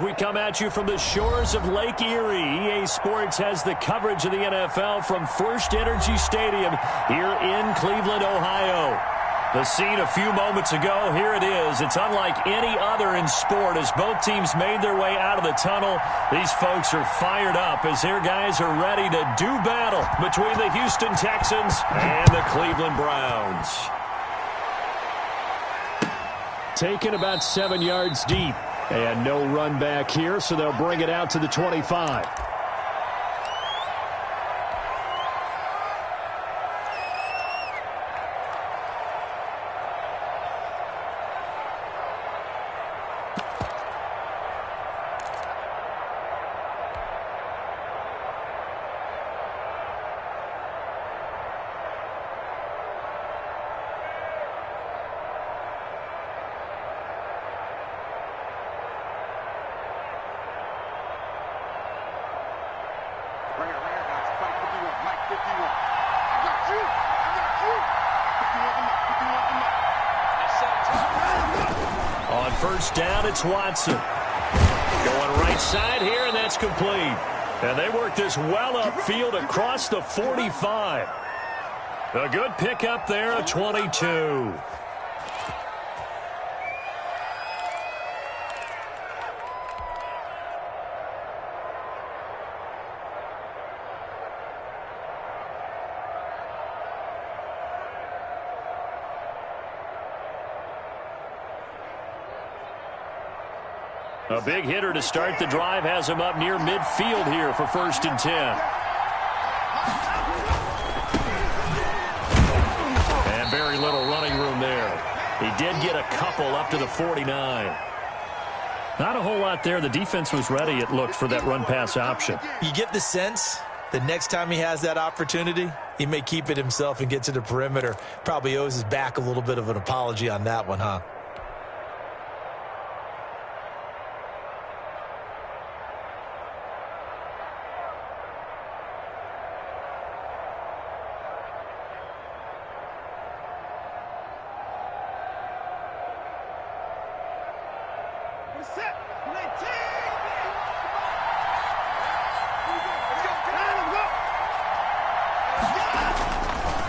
We come at you from the shores of Lake Erie. EA Sports has the coverage of the NFL from First Energy Stadium here in Cleveland, Ohio. The scene a few moments ago, here it is. It's unlike any other in sport as both teams made their way out of the tunnel. These folks are fired up as their guys are ready to do battle between the Houston Texans and the Cleveland Browns. Taken about 7 yards deep. And no run back here, so they'll bring it out to the 25. On first down, it's Watson. Going right side here, and that's complete. And they work this well upfield across the 45. A good pickup there, a 22. A big hitter to start the drive has him up near midfield here for 1st and 10. And very little running room there. He did get a couple up to the 49. Not a whole lot there. The defense was ready, it looked, for that run-pass option. You get the sense that next time he has that opportunity, he may keep it himself and get to the perimeter. Probably owes his back a little bit of an apology on that one, huh?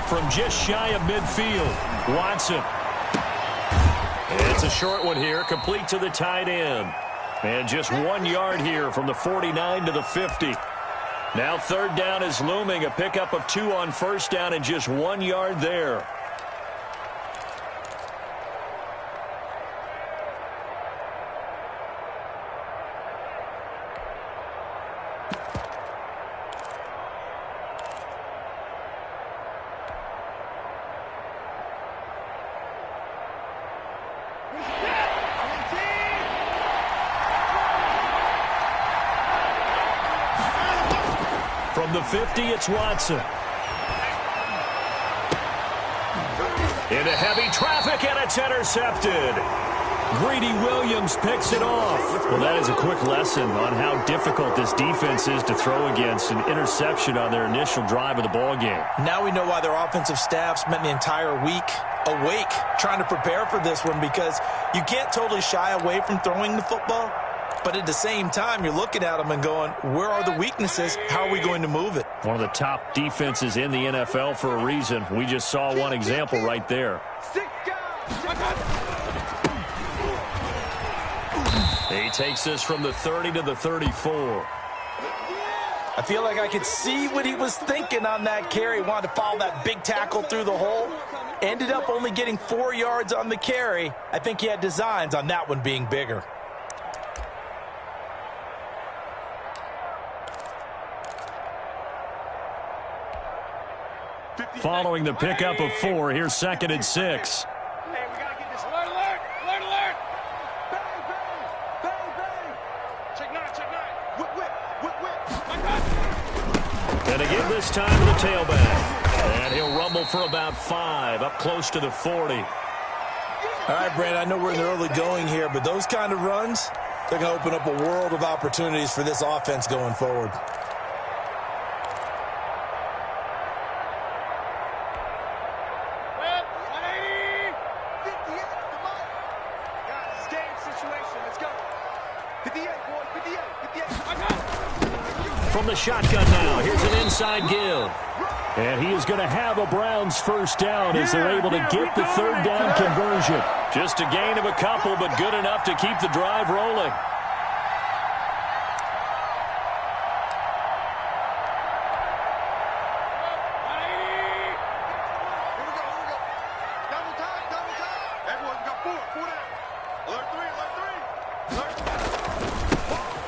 From just shy of midfield, Watson. It's a short one here, complete to the tight end. And just 1 yard here from the 49 to the 50. Now 3rd down is looming, a pickup of 2 on 1st down and just 1 yard there. From the 50, it's Watson. Into heavy traffic, and it's intercepted. Greedy Williams picks it off. Well, that is a quick lesson on how difficult this defense is to throw against. An interception on their initial drive of the ball game. Now we know why their offensive staff spent the entire week awake trying to prepare for this one, because you can't totally shy away from throwing the football. But at the same time, you're looking at them and going, where are the weaknesses? How are we going to move it? One of the top defenses in the NFL for a reason. We just saw one example right there. He takes this from the 30 to the 34. I feel like I could see what he was thinking on that carry. He wanted to follow that big tackle through the hole. Ended up only getting 4 yards on the carry. I think he had designs on that one being bigger. Following the pickup of 4, here's 2nd and 6. Hey, we gotta get this. Alert, alert, alert, alert. Bang, bang, bang, bang. Check 9, check 9. Whip, whip, whip, whip. My God. And again this time to the tailback. And he'll rumble for about 5, up close to the 40. All right, Brandon, I know we're in the early going here, but those kind of runs, they're going to open up a world of opportunities for this offense going forward. Situation. Let's go. 58, boys. From the shotgun now, here's an inside give. And he is going to have a Browns first down as they're able to get the third down conversion. Just a gain of a couple, but good enough to keep the drive rolling.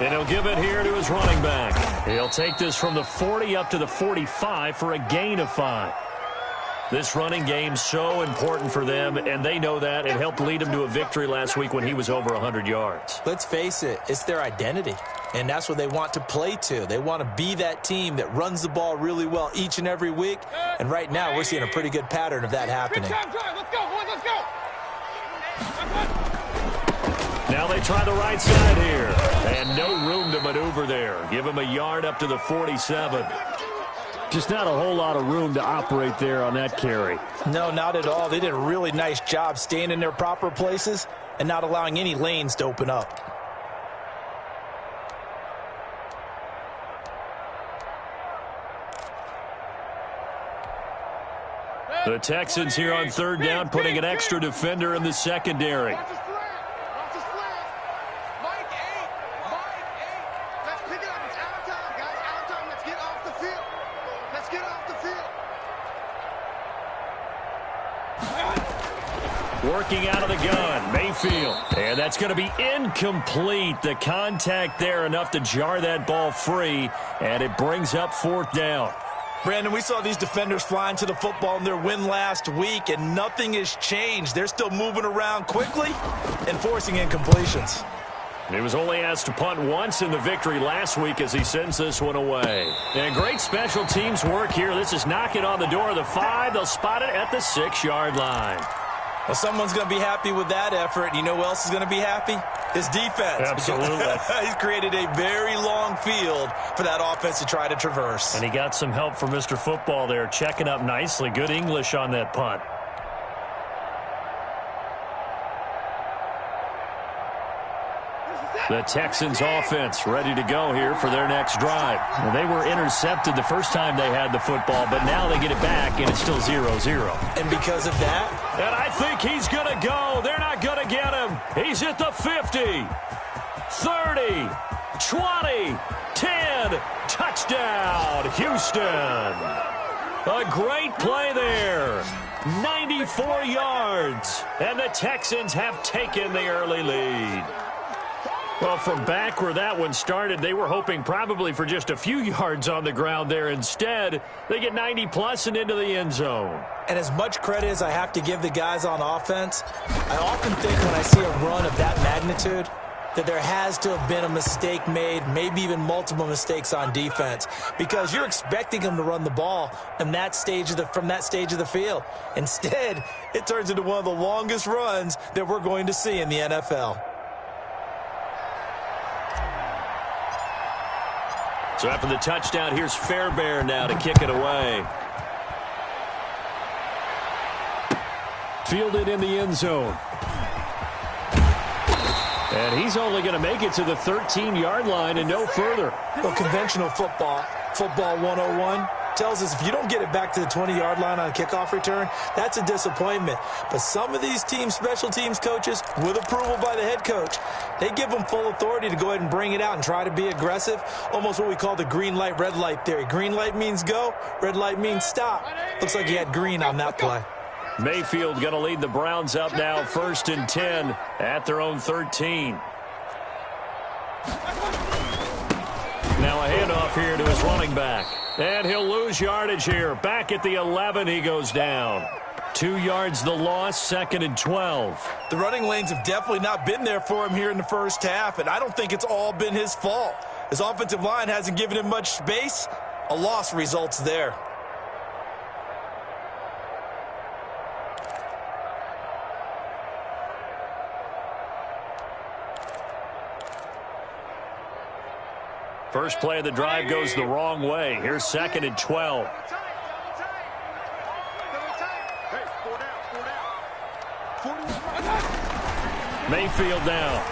And he'll give it here to his running back. He'll take this from the 40 up to the 45 for a gain of 5. This running game so important for them, and they know that. It helped lead them to a victory last week when he was over 100 yards. Let's face it, it's their identity, and that's what they want to play to. They want to be that team that runs the ball really well each and every week, and right now we're seeing a pretty good pattern of that happening. Let's go, boys, let's go. Now they try the right side here, and no room to maneuver there. Give him a yard up to the 47. Just not a whole lot of room to operate there on that carry. No, not at all. They did a really nice job staying in their proper places and not allowing any lanes to open up. The Texans here on third down, putting an extra defender in the secondary. Working out of the gun, Mayfield. And that's going to be incomplete. The contact there enough to jar that ball free, and it brings up fourth down. Brandon, we saw these defenders flying to the football in their win last week, and nothing has changed. They're still moving around quickly and forcing incompletions. He was only asked to punt once in the victory last week as he sends this one away. And great special teams work here. This is knocking on the door of the 5. They'll spot it at the 6-yard line. Well, someone's going to be happy with that effort. And you know who else is going to be happy? His defense. Absolutely. He's created a very long field for that offense to try to traverse. And he got some help from Mr. Football there, checking up nicely. Good English on that punt. The Texans offense ready to go here for their next drive. Well, they were intercepted the first time they had the football, but now they get it back, and it's still 0-0. And because of that? And I think he's going to go. They're not going to get him. He's at the 50, 30, 20, 10. Touchdown, Houston. A great play there. 94 yards. And the Texans have taken the early lead. Well, from back where that one started, they were hoping probably for just a few yards on the ground there. Instead, they get 90-plus and into the end zone. And as much credit as I have to give the guys on offense, I often think when I see a run of that magnitude that there has to have been a mistake made, maybe even multiple mistakes on defense, because you're expecting them to run the ball in that stage of from that stage of the field. Instead, it turns into one of the longest runs that we're going to see in the NFL. So after the touchdown, here's Fairbairn now to kick it away. Fielded in the end zone. And he's only going to make it to the 13-yard line and no further. Well, conventional football 101, tells us if you don't get it back to the 20-yard line on a kickoff return, that's a disappointment. But some of these special teams coaches, with approval by the head coach, they give them full authority to go ahead and bring it out and try to be aggressive, almost what we call the green light, red light theory. Green light means go, red light means stop. Looks like he had green on that play. Mayfield going to lead the Browns up now, 1st and 10 at their own 13. Now a handoff here to his running back. And he'll lose yardage here. Back at the 11, he goes down. 2 yards the loss, 2nd and 12. The running lanes have definitely not been there for him here in the first half, and I don't think it's all been his fault. His offensive line hasn't given him much space. A loss results there. First play of the drive goes the wrong way. Here's 2nd and 12. Mayfield now.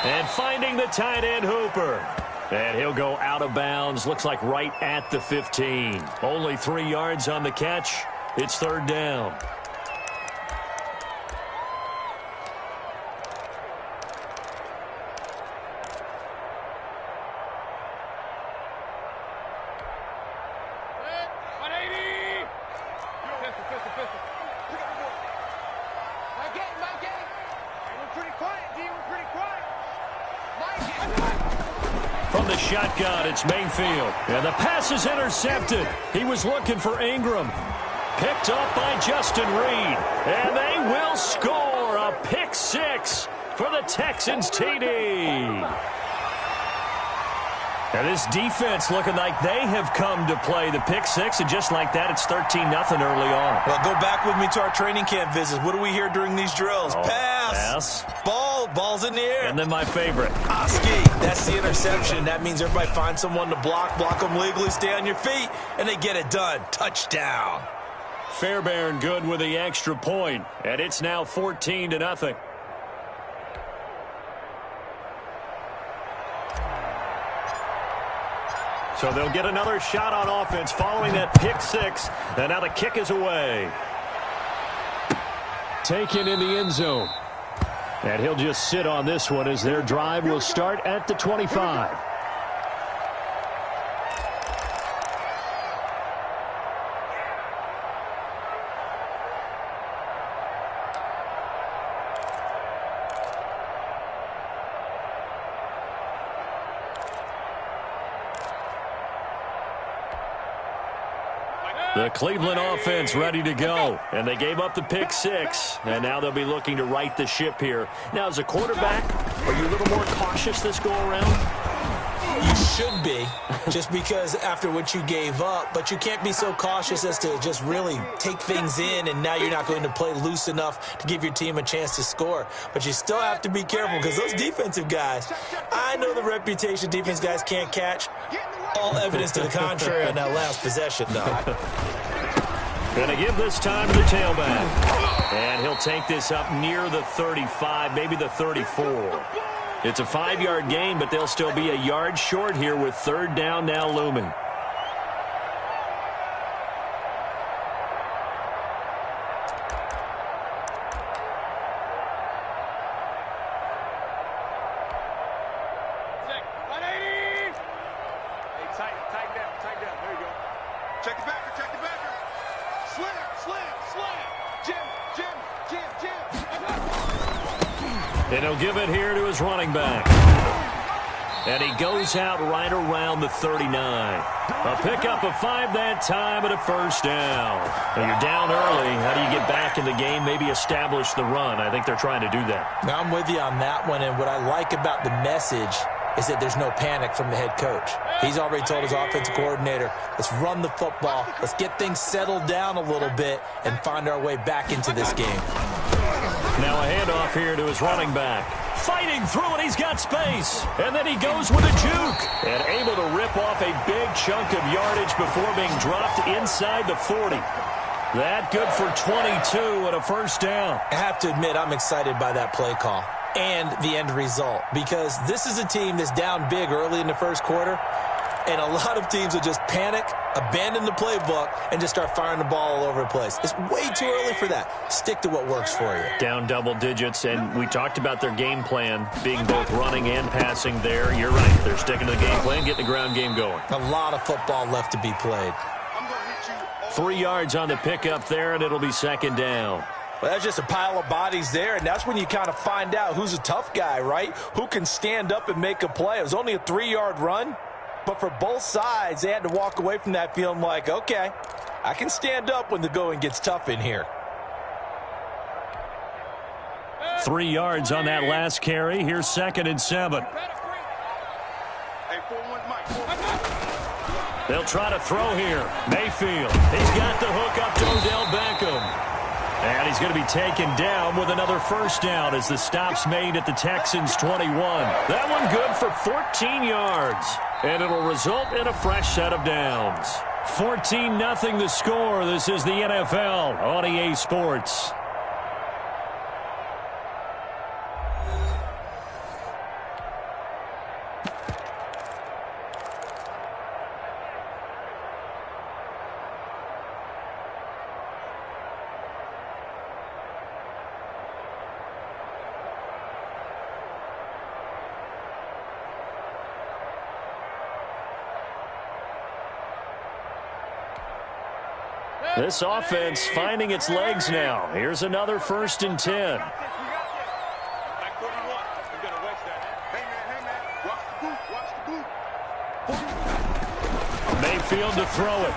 And finding the tight end Hooper. And he'll go out of bounds. Looks like right at the 15. Only 3 yards on the catch. It's third down. From the shotgun, it's Mayfield. And the pass is intercepted. He was looking for Ingram. Picked up by Justin Reed. And they will score a pick six for the Texans TD. And this defense looking like they have come to play the pick six. And just like that, it's 13-0 early on. Well, go back with me to our training camp visits. What do we hear during these drills? Pass. Ball's in the air. And then my favorite. Oski, that's the interception. That means everybody finds someone to block them legally, stay on your feet, and they get it done. Touchdown. Fairbairn good with the extra point, and it's now 14-0. So they'll get another shot on offense following that pick six, and now the kick is away. Taken in the end zone. And he'll just sit on this one as their drive will start at the 25. The Cleveland offense ready to go. And they gave up the pick six. And now they'll be looking to right the ship here. Now, as a quarterback, are you a little more cautious this go around? You should be, just because after what you gave up. But you can't be so cautious as to just really take things in, and now you're not going to play loose enough to give your team a chance to score. But you still have to be careful because those defensive guys, I know the reputation defense guys can't catch. All evidence to the contrary on that last possession, though. Going to give this time to the tailback. And he'll take this up near the 35, maybe the 34. It's a 5-yard gain, but they'll still be a yard short here with third down now looming. And he'll give it here to his running back. And he goes out right around the 39. A pickup of 5 that time and a first down. Now you're down early. How do you get back in the game, maybe establish the run? I think they're trying to do that. Now I'm with you on that one, and what I like about the message is that there's no panic from the head coach. He's already told his offensive coordinator, let's run the football, let's get things settled down a little bit and find our way back into this game. Now a handoff here to his running back. Fighting through it, he's got space. And then he goes with a juke. And able to rip off a big chunk of yardage before being dropped inside the 40. That good for 22 and a first down. I have to admit, I'm excited by that play call and the end result, because this is a team that's down big early in the first quarter, and a lot of teams will just panic, abandon the playbook, and just start firing the ball all over the place. It's way too early for that. Stick to what works for you. Down double digits, and we talked about their game plan being both running and passing there. You're right. They're sticking to the game plan, getting the ground game going. A lot of football left to be played. 3 yards on the pickup there, and it'll be second down. Well, that's just a pile of bodies there, and that's when you kind of find out who's a tough guy, right? Who can stand up and make a play. It was only a 3-yard run, but for both sides, they had to walk away from that feeling like, okay, I can stand up when the going gets tough in here. 3 yards on that last carry. Here's 2nd and 7. They'll try to throw here. Mayfield. He's got the hook up to Odell Beckham. And he's going to be taken down with another first down as the stop's made at the Texans' 21. That one good for 14 yards. And it'll result in a fresh set of downs. 14-0 the score. This is the NFL on EA Sports. This offense finding its legs now. Here's another 1st and 10. Mayfield to throw it.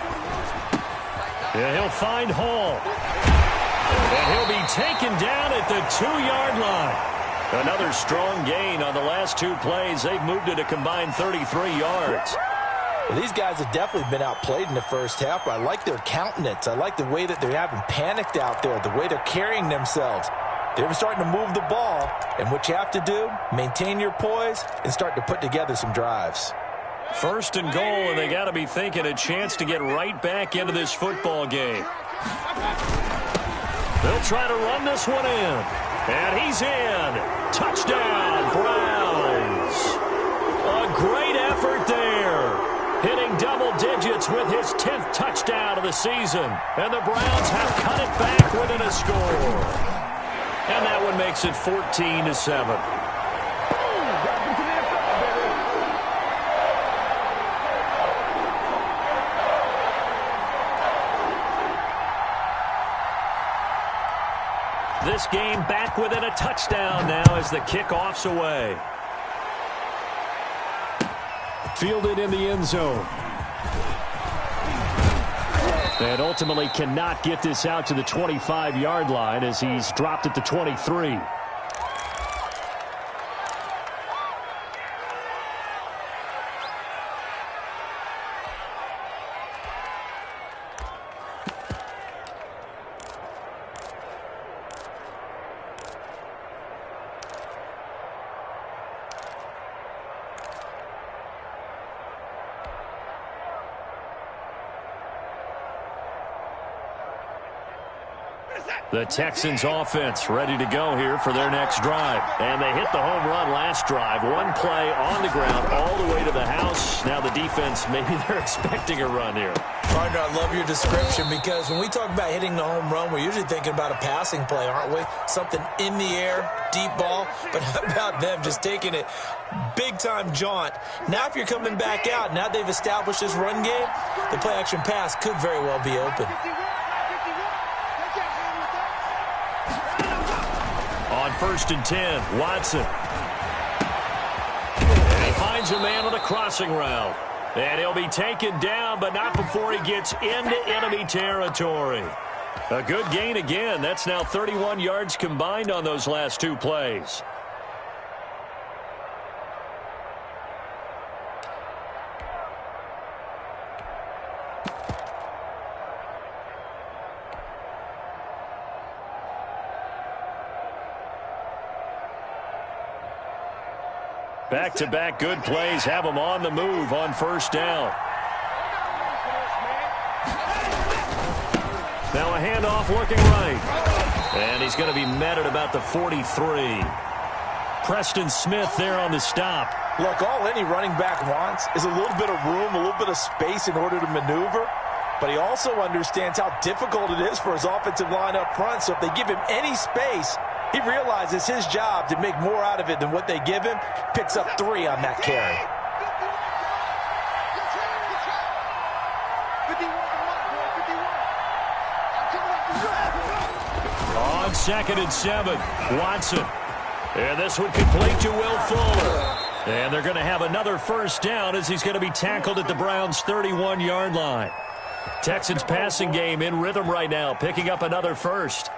Yeah, he'll find Hall. And he'll be taken down at the 2-yard line. Another strong gain on the last 2 plays. They've moved it a combined 33 yards. Well, these guys have definitely been outplayed in the first half, but I like their countenance. I like the way that they haven't panicked out there, the way they're carrying themselves. They're starting to move the ball, and what you have to do, maintain your poise and start to put together some drives. 1st and goal, and they got to be thinking a chance to get right back into this football game. They'll try to run this one in, and he's in. Touchdown, Browns. A great effort there. Hitting double digits with his 10th touchdown of the season. And the Browns have cut it back within a score. And that one makes it 14-7. This game back within a touchdown now as the kickoff's away. Fielded in the end zone. And ultimately cannot get this out to the 25-yard line as he's dropped at the 23. The Texans offense ready to go here for their next drive. And they hit the home run last drive. 1 play on the ground all the way to the house. Now the defense, maybe they're expecting a run here. Partner, I love your description because when we talk about hitting the home run, we're usually thinking about a passing play, aren't we? Something in the air, deep ball. But how about them just taking it big-time jaunt? Now if you're coming back out, now they've established this run game, the play-action pass could very well be open. On 1st and 10, Watson. And he finds a man on the crossing route. And he'll be taken down, but not before he gets into enemy territory. A good gain again. That's now 31 yards combined on those last 2 plays. Back-to-back good plays have him on the move on 1st down. Now a handoff looking right. And he's going to be met at about the 43. Preston Smith there on the stop. Look, all any running back wants is a little bit of room, a little bit of space in order to maneuver. But he also understands how difficult it is for his offensive line up front. So if they give him any space, he realizes his job to make more out of it than what they give him. Picks up 3 on that carry. On 2nd and 7, Watson. And this one complete to Will Fuller. And they're going to have another 1st down as he's going to be tackled at the Browns' 31-yard line. Texans passing game in rhythm right now, picking up another 1st.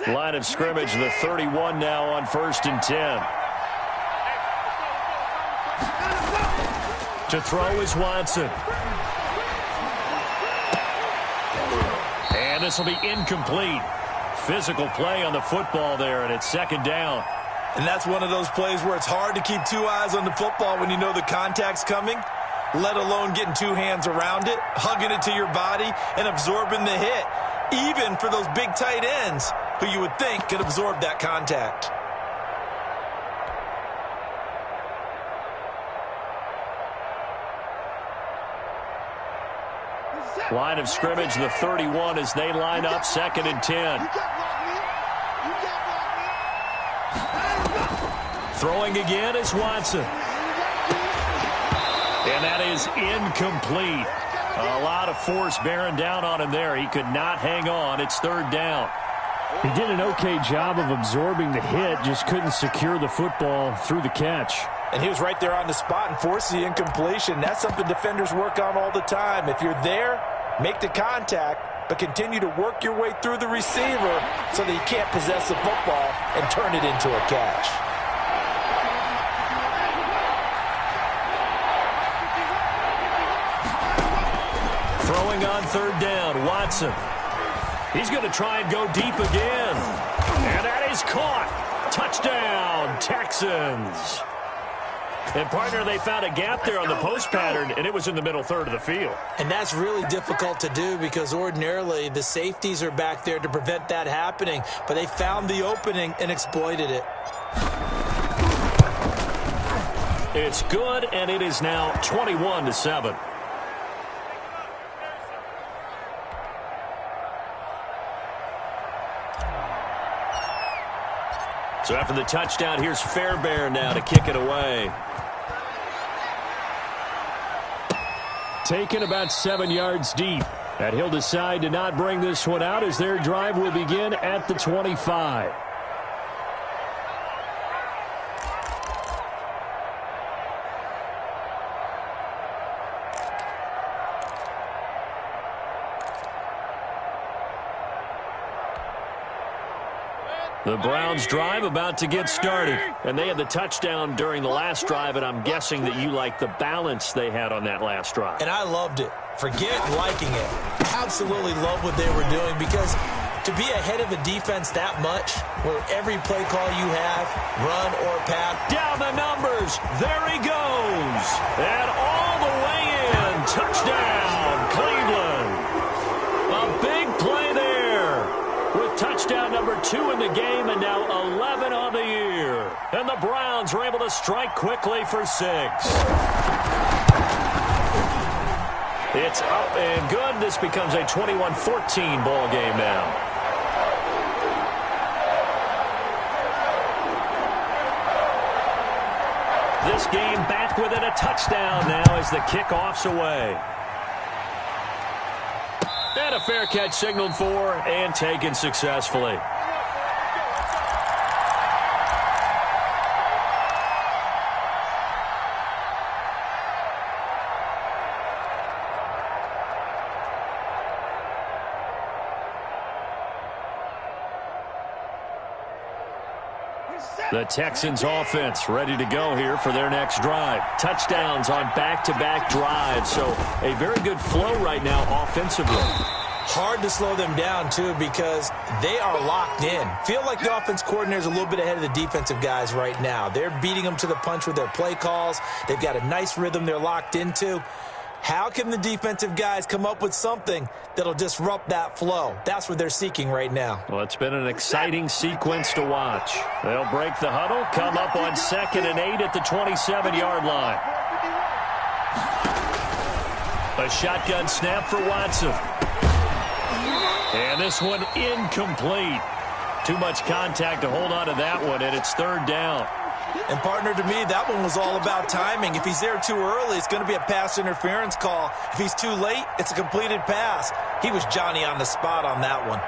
Line of scrimmage, the 31 now on 1st and 10. To throw is Watson. And this will be incomplete. Physical play on the football there, and it's 2nd down. And that's one of those plays where it's hard to keep 2 eyes on the football when you know the contact's coming, let alone getting 2 hands around it, hugging it to your body, and absorbing the hit, even for those big tight ends who you would think could absorb that contact. Line of scrimmage, the 31 as they line up 2nd and 10. Throwing again is Watson. And that is incomplete. A lot of force bearing down on him there. He could not hang on. It's third down. He did an okay job of absorbing the hit, just couldn't secure the football through the catch. And he was right there on the spot and forced the incompletion. That's something defenders work on all the time. If you're there, make the contact, but continue to work your way through the receiver so that you can't possess the football and turn it into a catch. Throwing on third down, Watson. He's going to try and go deep again. And that is caught. Touchdown, Texans. And, partner, they found a gap there on the post pattern, and it was in the middle third of the field. And that's really difficult to do because ordinarily the safeties are back there to prevent that happening. But they found the opening and exploited it. It's good, and it is now 21-7. So after the touchdown, here's Fairbairn now to kick it away. Taken about 7 yards deep. And he'll decide to not bring this one out as their drive will begin at the 25. The Browns drive about to get started. And they had the touchdown during the last drive, and I'm guessing that you like the balance they had on that last drive. And I loved it. Forget liking it. Absolutely love what they were doing because to be ahead of the defense that much, where every play call you have, run or pass. Down the numbers. There he goes. And all the way in. Touchdown, Cleveland. A big play there. With touchdown number 2 in the game and now 11 on the year. And the Browns are able to strike quickly for 6. It's up and good. This becomes a 21-14 ball game now. This game back within a touchdown now as the kickoff's away. And a fair catch signaled for and taken successfully. The Texans offense ready to go here for their next drive. Touchdowns on back-to-back drives, so a very good flow right now offensively. Hard to slow them down, too, because they are locked in. Feel like the offense coordinator is a little bit ahead of the defensive guys right now. They're beating them to the punch with their play calls. They've got a nice rhythm they're locked into. How can the defensive guys come up with something that'll disrupt that flow? That's what they're seeking right now. Well, it's been an exciting sequence to watch. They'll break the huddle, come up on 2nd and 8 at the 27-yard line. A shotgun snap for Watson. And this one incomplete. Too much contact to hold on to that one, and it's third down. And, partner, to me, that one was all about timing. If he's there too early, it's going to be a pass interference call. If he's too late, it's a completed pass. He was Johnny on the spot on that one.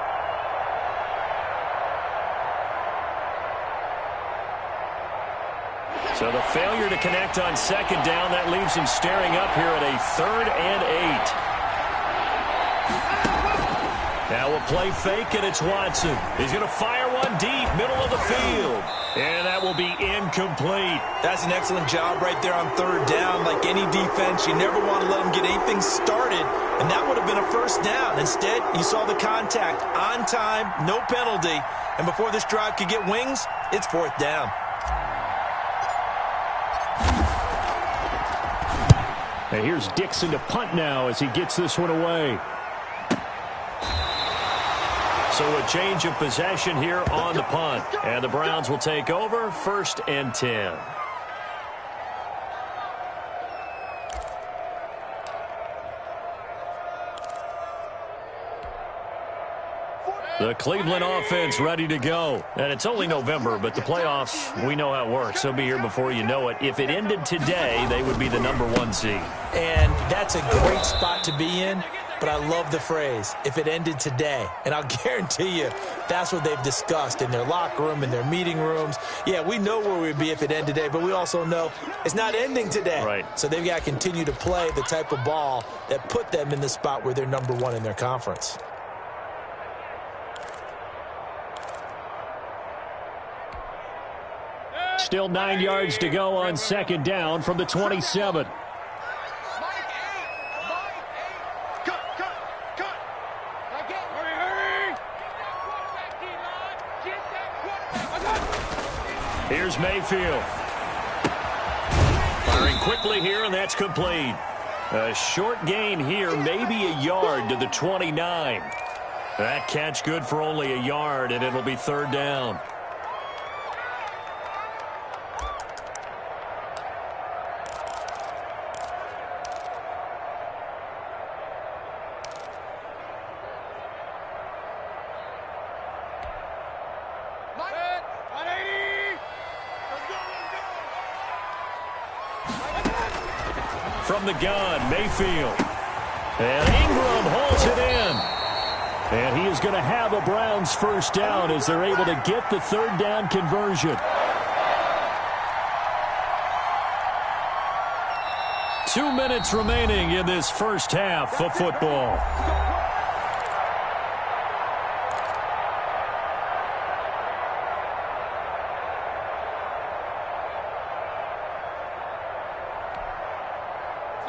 So the failure to connect on 2nd down, that leaves him staring up here at a 3rd and 8. Now a play fake, and it's Watson. He's going to fire one deep, middle of the field. And that will be incomplete. That's an excellent job right there on 3rd down. Like any defense, you never want to let them get anything started, and that would have been a 1st down. Instead, you saw the contact on time, no penalty, and before this drive could get wings, it's 4th down. And here's Dixon to punt now as he gets this one away. So a change of possession here on the punt. And the Browns will take over 1st and 10. The Cleveland offense ready to go. And it's only November, but the playoffs, we know how it works. They'll be here before you know it. If it ended today, they would be the #1 seed. And that's a great spot to be in, but I love the phrase, if it ended today. And I'll guarantee you that's what they've discussed in their locker room, in their meeting rooms. Yeah, we know where we'd be if it ended today, but we also know it's not ending today. Right. So they've got to continue to play the type of ball that put them in the spot where they're #1 in their conference. Still 9 yards to go on second down from the 27. Here's Mayfield. Firing quickly here, and that's complete. A short gain here, maybe a yard to the 29. That catch good for only a yard, and it'll be third down. From the gun, Mayfield. And Ingram holds it in. And he is going to have a Browns first down as they're able to get the third down conversion. 2 minutes remaining in this first half of football.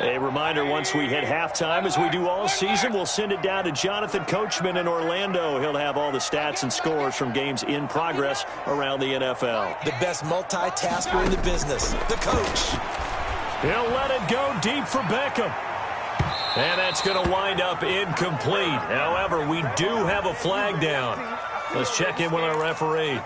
A reminder, once we hit halftime, as we do all season, we'll send it down to Jonathan Coachman in Orlando. He'll have all the stats and scores from games in progress around the NFL. The best multitasker in the business, the coach. He'll let it go deep for Beckham. And that's going to wind up incomplete. However, we do have a flag down. Let's check in with our referee.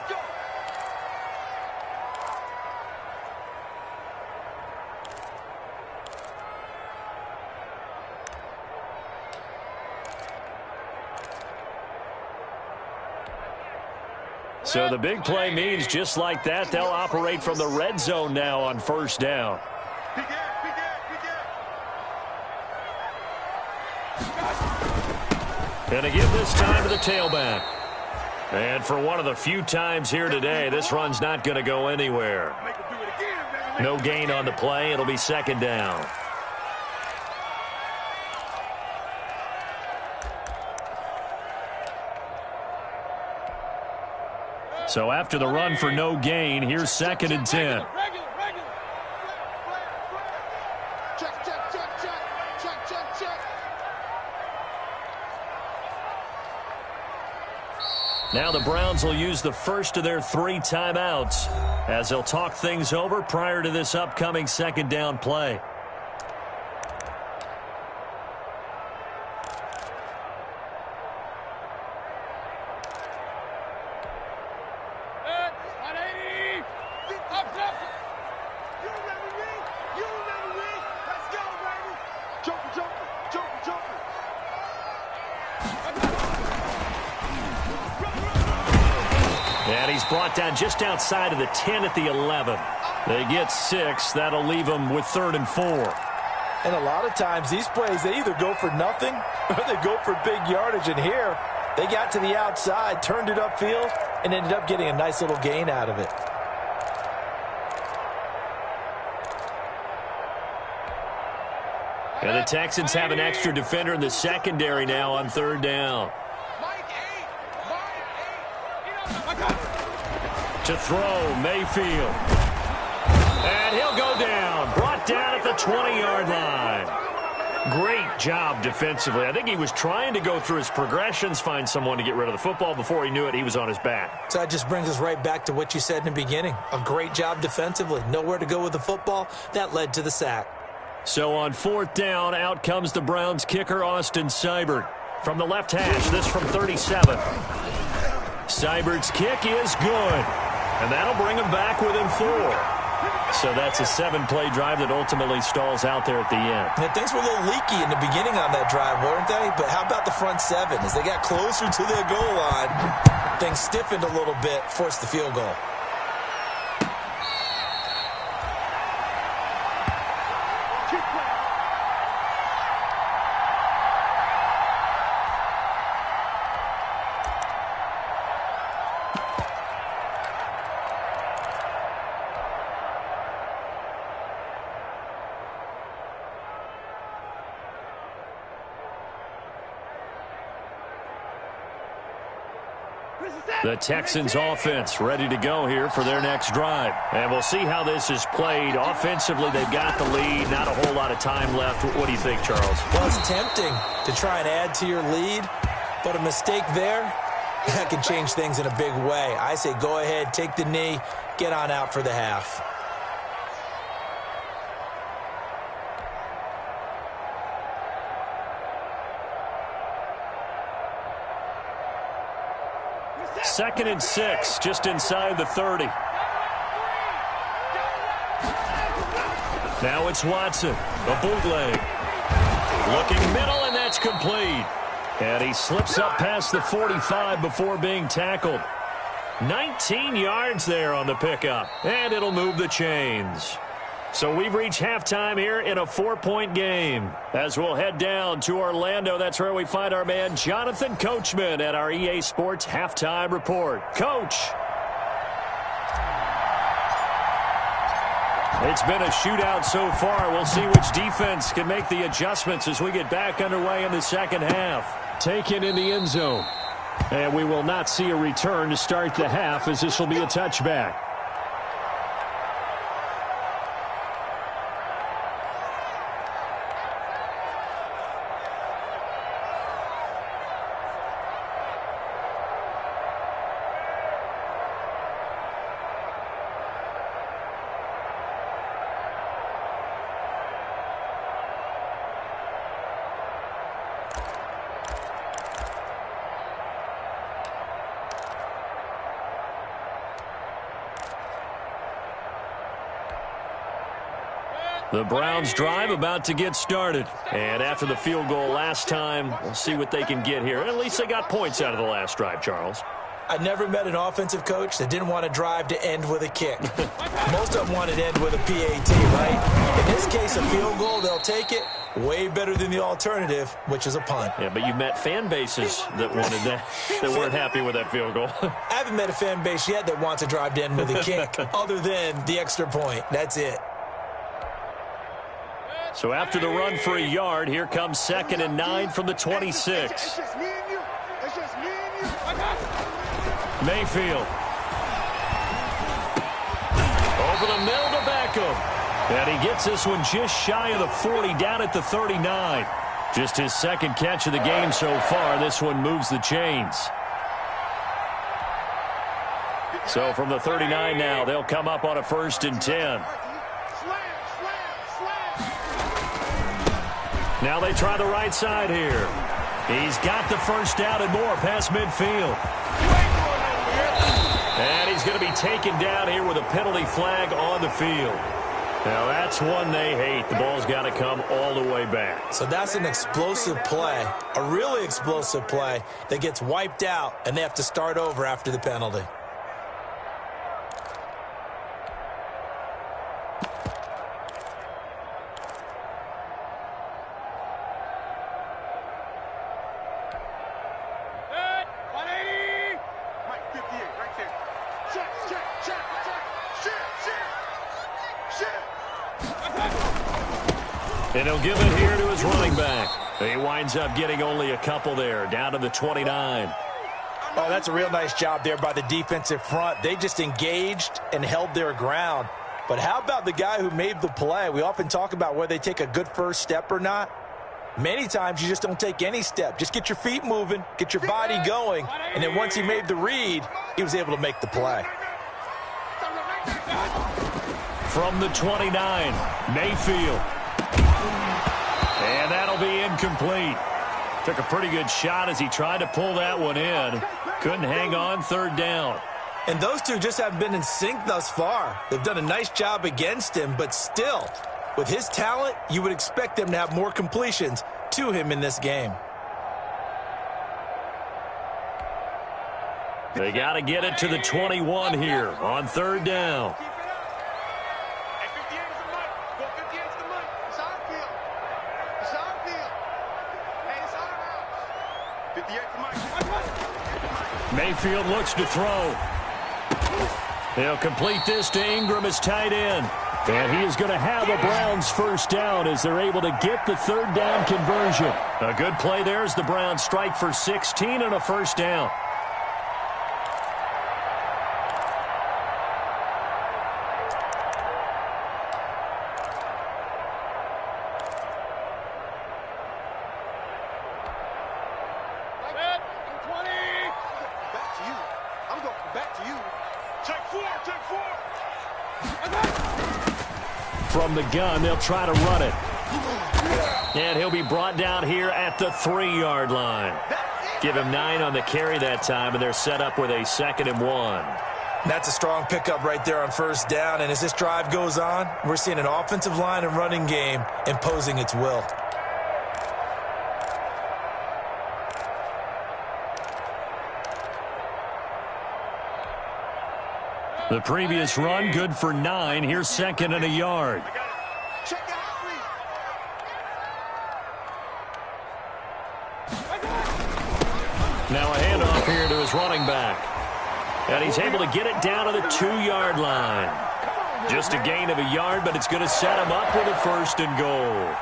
So the big play means just like that, they'll operate from the red zone now on first down. And again this time to the tailback. And for one of the few times here today, this run's not going to go anywhere. No gain on the play. It'll be second down. So after the run for no gain, here's second and 10. Now the Browns will use the first of their 3 timeouts as they'll talk things over prior to this upcoming second down play. Brought down just outside of the 10 at the 11. They get 6. That'll leave them with 3rd and 4. And a lot of times these plays, they either go for nothing or they go for big yardage. And here, they got to the outside, turned it upfield, and ended up getting a nice little gain out of it. And the Texans have an extra defender in the secondary now on 3rd down. To throw, Mayfield. And he'll go down. Brought down at the 20-yard line. Great job defensively. I think he was trying to go through his progressions, find someone to get rid of the football. Before he knew it, he was on his back. So that just brings us right back to what you said in the beginning. A great job defensively. Nowhere to go with the football. That led to the sack. So on 4th down, out comes the Browns kicker, Austin Seibert. From the left hash, this from 37. Seibert's kick is good. And that'll bring him back within 4. So that's a 7-play drive that ultimately stalls out there at the end. And things were a little leaky in the beginning on that drive, weren't they? But how about the front seven? As they got closer to their goal line, things stiffened a little bit, forced the field goal. The Texans offense ready to go here for their next drive. And we'll see how this is played. Offensively, they've got the lead. Not a whole lot of time left. What do you think, Charles? Well, it's tempting to try and add to your lead, but a mistake there, that can change things in a big way. I say go ahead, take the knee, get on out for the half. Second and 6, just inside the 30. Now it's Watson, a bootleg. Looking middle, and that's complete. And he slips up past the 45 before being tackled. 19 yards there on the pickup, and it'll move the chains. So we've reached halftime here in a 4-point game. As we'll head down to Orlando, that's where we find our man Jonathan Coachman at our EA Sports Halftime Report. Coach. It's been a shootout so far. We'll see which defense can make the adjustments as we get back underway in the second half. Taken in the end zone. And we will not see a return to start the half, as this will be a touchback. The Browns drive about to get started. And after the field goal last time, we'll see what they can get here. At least they got points out of the last drive, Charles. I never met an offensive coach that didn't want to drive to end with a kick. Most of them wanted to end with a PAT, right? In this case, a field goal, they'll take it. Way better than the alternative, which is a punt. Yeah, but you met fan bases that wanted that, that weren't happy with that field goal. I haven't met a fan base yet that wants to drive to end with a kick, other than the extra point. That's it. So after the run for a yard, here comes 2nd and 9 from the 26. It's just me and you. It's just me and you. Mayfield. Over the middle to Beckham. And he gets this one just shy of the 40, down at the 39. Just his second catch of the game so far. This one moves the chains. So from the 39 now, they'll come up on a 1st and 10. Now they try the right side here. He's got the first down and more past midfield. And he's going to be taken down here with a penalty flag on the field. Now that's one they hate. The ball's got to come all the way back. So that's an explosive play, a really explosive play that gets wiped out, and they have to start over after the penalty. And he'll give it here to his running back. He winds up getting only a couple there, down to the 29. Oh, that's a real nice job there by the defensive front. They just engaged and held their ground. But how about the guy who made the play? We often talk about whether they take a good first step or not. Many times you just don't take any step. Just get your feet moving, get your body going, and then once he made the read, he was able to make the play. From the 29, Mayfield. And that'll be incomplete. Took a pretty good shot as he tried to pull that one in. Couldn't hang on, 3rd down. And those two just haven't been in sync thus far. They've done a nice job against him, but still, with his talent, you would expect them to have more completions to him in this game. They got to get it to the 21 here on third down. Mayfield looks to throw. He'll complete this to Ingram as tight end. And he is going to have a Browns first down as they're able to get the third down conversion. A good play there as the Browns strike for 16 and a first down. From the gun, they'll try to run it. And he'll be brought down here at the 3-yard line. Give him 9 on the carry that time, and they're set up with a 2nd and 1. That's a strong pickup right there on first down, and as this drive goes on, we're seeing an offensive line and running game imposing its will. The previous run, good for 9. Here's 2nd and a yard. Now a handoff here to his running back. And he's able to get it down to the 2-yard line. Just a gain of a yard, but it's going to set him up with a 1st and goal.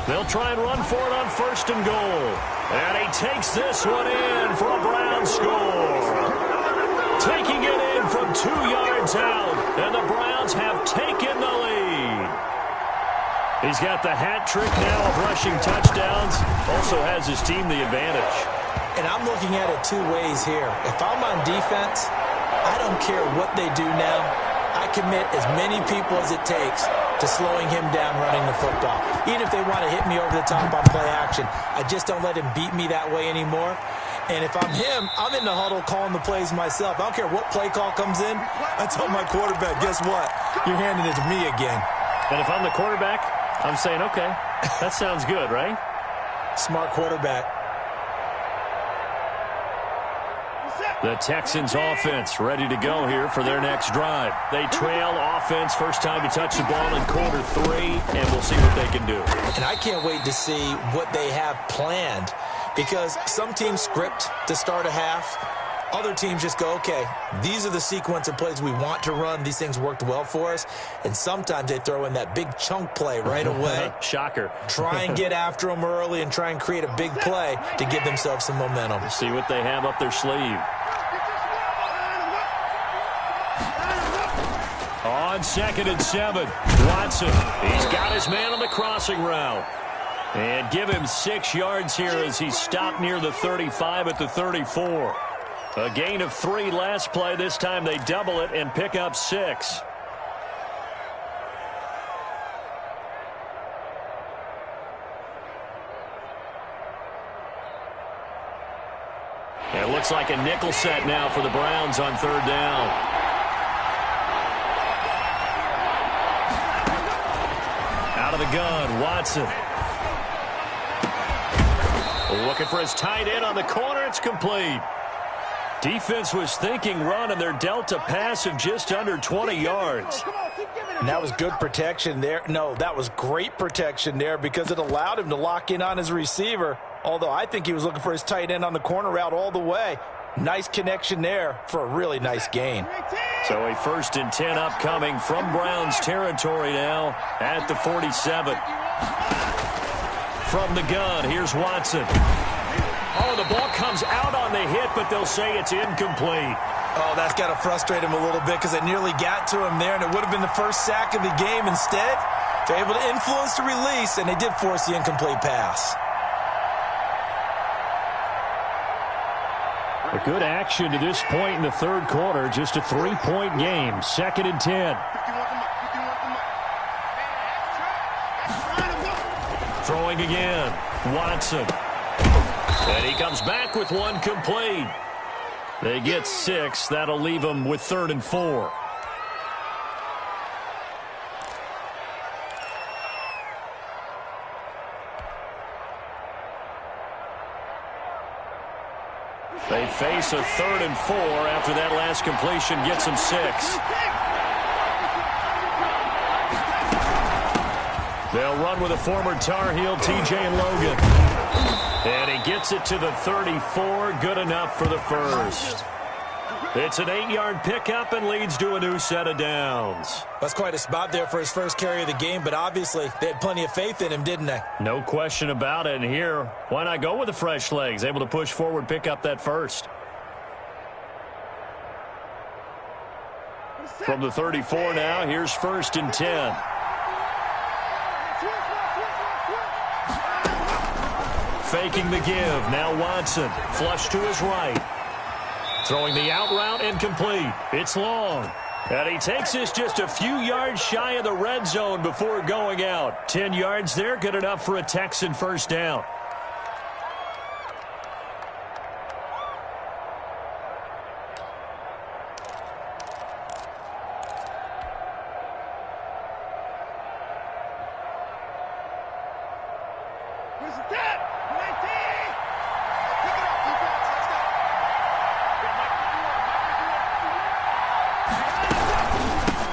They'll try and run for it on 1st and goal. And he takes this one in for a Browns score. Taking it in from 2 yards out. And the Browns have taken the lead. He's got the hat trick now of rushing touchdowns. Also has his team the advantage. And I'm looking at it 2 ways here. If I'm on defense, I don't care what they do now. I commit as many people as it takes to slowing him down running the football. Even if they want to hit me over the top on play action, I just don't let him beat me that way anymore. And if I'm him, I'm in the huddle calling the plays myself. I don't care what play call comes in. I tell my quarterback, guess what? You're handing it to me again. And if I'm the quarterback, I'm saying, okay, that sounds good, right? Smart quarterback. The Texans offense ready to go here for their next drive. They trail offense, first time to touch the ball in quarter 3, and we'll see what they can do. And I can't wait to see what they have planned, because some teams script to start a half. Other teams just go, okay, these are the sequence of plays we want to run. These things worked well for us. And sometimes they throw in that big chunk play right away. Shocker. Try and get after them early and try and create a big play to give themselves some momentum. See what they have up their sleeve. On 2nd and 7, Watson. He's got his man on the crossing route. And give him 6 yards here as he stopped near the 35 at the 34. A gain of 3 last play. This time they double it and pick up 6. It looks like a nickel set now for the Browns on 3rd down. Out of the gun, Watson. Looking for his tight end on the corner. It's complete. Defense was thinking run, and they're dealt a pass of just under 20 yards. And that was good protection there. No, that was great protection there because it allowed him to lock in on his receiver. Although I think he was looking for his tight end on the corner route all the way. Nice connection there for a really nice gain. So a 1st and 10 upcoming from Browns territory now at the 47. From the gun, here's Watson. Oh, the ball comes out on the hit, but they'll say it's incomplete. Oh, that's got to frustrate him a little bit because they nearly got to him there, and it would have been the first sack of the game. Instead, they're able to influence the release, and they did force the incomplete pass. A good action to this point in the 3rd quarter. Just a 3-point game. 2nd and 10. Throwing again. Watson. And he comes back with 1 complete. They get 6. That'll leave them with 3rd and 4. They face a 3rd and 4 after that last completion gets them 6. They'll run with a former Tar Heel, TJ Logan. And he gets it to the 34. Good enough for the first. It's an 8-yard pickup and leads to a new set of downs. That's quite a spot there for his first carry of the game, but obviously they had plenty of faith in him, didn't they? No question about it. And here, why not go with the fresh legs? Able to push forward, pick up that first. From the 34 now, here's 1st and 10. Faking the give. Now Watson. Flush to his right. Throwing the out route incomplete. It's long. And he takes this just a few yards shy of the red zone before going out. 10 yards there. Good enough for a Texan first down.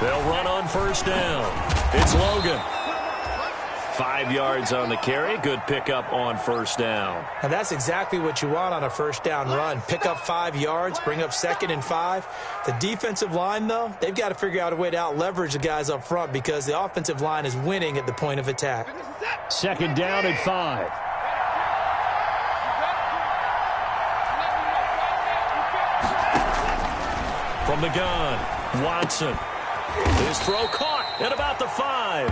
They'll run on first down. It's Logan. 5 yards on the carry. Good pickup on first down. And that's exactly what you want on a first down run. Pick up 5 yards, bring up 2nd and 5. The defensive line, though, they've got to figure out a way to out-leverage the guys up front because the offensive line is winning at the point of attack. 2nd down and 5. From the gun, Watson. His throw caught at about the 5.